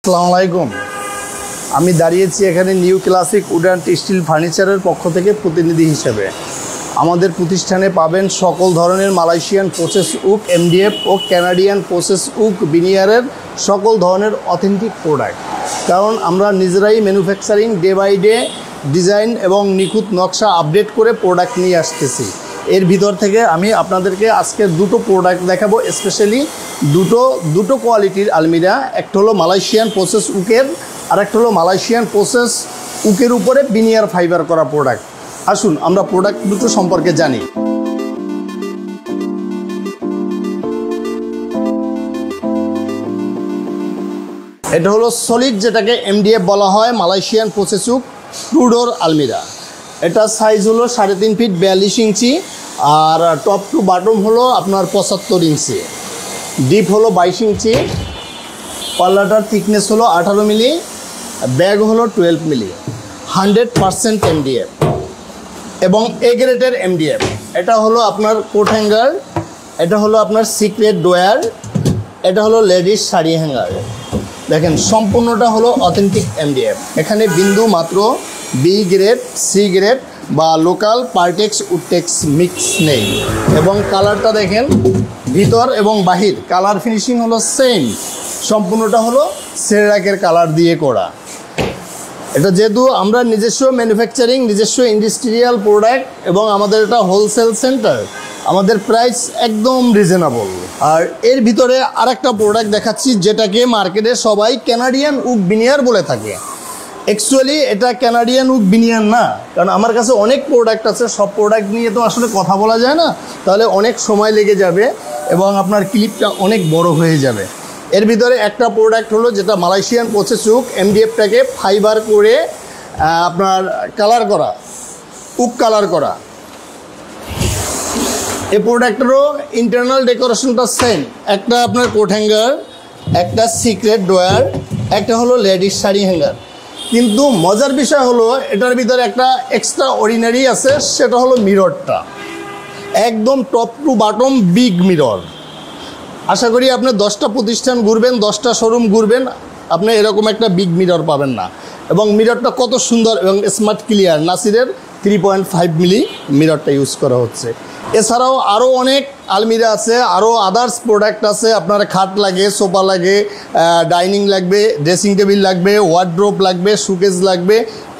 আসসালামু আলাইকুম। আমি দাঁড়িয়েছি এখানে New classic would and Steel ফার্নিচারের পক্ষ থেকে প্রতিনিধি হিসেবে। আমাদের প্রতিষ্ঠানে পাবেন সকল ধরনের মালয়েশিয়ান প্রসেস উড, এমডিএফ ও কানাডিয়ান প্রসেস উড বিনিয়ারের সকল ধরনের অথেন্টিক প্রোডাক্ট। কারণ আমরা নিজেরাই manufacturing day by day design এবং নিখুঁত নকশা আপডেট করে প্রোডাক্ট নিয়ে আসতেছি। এর ভিতর থেকে আমি আপনাদেরকে আজকে দুটো প্রোডাক্ট দেখাবো, স্পেশালি দুটো কোয়ালিটির আলমিরা। একটা হলো মালয়েশিয়ান প্রসেস উকের, আর একটা হলো মালয়েশিয়ান প্রসেস উকের উপরে বিনিয়ার ফাইবার করা প্রোডাক্ট। আসুন আমরা প্রোডাক্ট দুটো সম্পর্কে জানি। এটা হলো সলিড, যেটাকে এমডিএফ বলা হয়, Malaysian process wood two door আলমিরা। এটা সাইজ হলো 3.5 ফিট 42 ইঞ্চি, আর টপ টু বটম হলো আপনার 75 ইঞ্চি, ডিপ হলো 22 ইঞ্চি, পাল্লাটার থিকনেস হলো 18 মিলি, ব্যাগ হলো 12 মিলি, 100% এমডিএফ এবং এ গ্রেডের এমডিএফ। এটা হলো আপনার কোট হ্যাঙ্গার, এটা হলো আপনার সিক্রেট ডোয়ার, এটা হলো লেডিস শাড়ি হ্যাঙ্গার। দেখেন সম্পূর্ণটা হলো অথেন্টিক এমডিএফ। এখানে বিন্দু মাত্র বি গ্রেড, সি গ্রেড বা লোকাল পার্টেক্স উডটেক্স মিক্স নেই। এবং কালারটা দেখেন, ভিতর এবং বাহির কালার ফিনিশিং হলো সেম। সম্পূর্ণটা হলো সেরাকের কালার দিয়ে করা। এটা যেহেতু আমরা নিজস্ব ম্যানুফ্যাকচারিং, নিজস্ব ইন্ডাস্ট্রিয়াল প্রোডাক্ট এবং আমাদের এটা হোলসেল সেন্টার, আমাদের প্রাইস একদম রিজনেবল। আর এর ভিতরে আরেকটা প্রোডাক্ট দেখাচ্ছি, যেটাকে মার্কেটে সবাই কানাডিয়ান উড বিনিয়ার বলে থাকে। অ্যাকচুয়ালি এটা কানাডিয়ান উড বিনিয়ার না, কারণ আমার কাছে অনেক প্রোডাক্ট আছে। সব প্রোডাক্ট নিয়ে তো আসলে কথা বলা যায় না, তাহলে অনেক সময় লেগে যাবে এবং আপনার ক্লিপটা অনেক বড় হয়ে যাবে। এর ভিতরে একটা প্রোডাক্ট হলো যেটা মালয়েশিয়ান প্রসেস উড, এমডিএফটাকে ফাইবার করে আপনার কালার করা, উড কালার করা। এই প্রোডাক্টেরও ইন্টারনাল ডেকোরেশনটা সেম। একটা আপনার কোট হ্যাঙ্গার, একটা সিক্রেট ড্রয়ার, একটা হলো লেডিস শাড়ি হ্যাঙ্গার। কিন্তু মজার বিষয় হলো এটার ভিতরে একটা এক্সট্রা অর্ডিনারি আছে, সেটা হলো মিররটা। একদম top to bottom big mirror. আশা করি আপনি 10টা প্রতিষ্ঠান ঘুরবেন, 10টা শোরুম ঘুরবেন, আপনি এরকম একটা বিগ মিরর পাবেন না। এবং মিররটা কত সুন্দর এবং স্মার্ট ক্লিয়ার, নাসিরের 3.5 মিলি মিররটা ইউজ করা হচ্ছে। এছাড়াও আরও অনেক আলমিরা আছে, আরও আদার্স প্রোডাক্ট আছে। আপনার খাট লাগে, সোফা লাগে, ডাইনিং লাগবে, ড্রেসিং টেবিল লাগবে, ওয়ার্ড্রোব লাগবে, শোকেস লাগবে,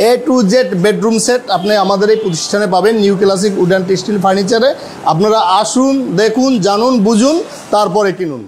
A to Z bedroom set আপনি আমাদের এই প্রতিষ্ঠানে পাবেন, new classic would and steel ফার্নিচারে। আপনারা আসুন, দেখুন, জানুন, বুঝুন, তারপরে কিনুন।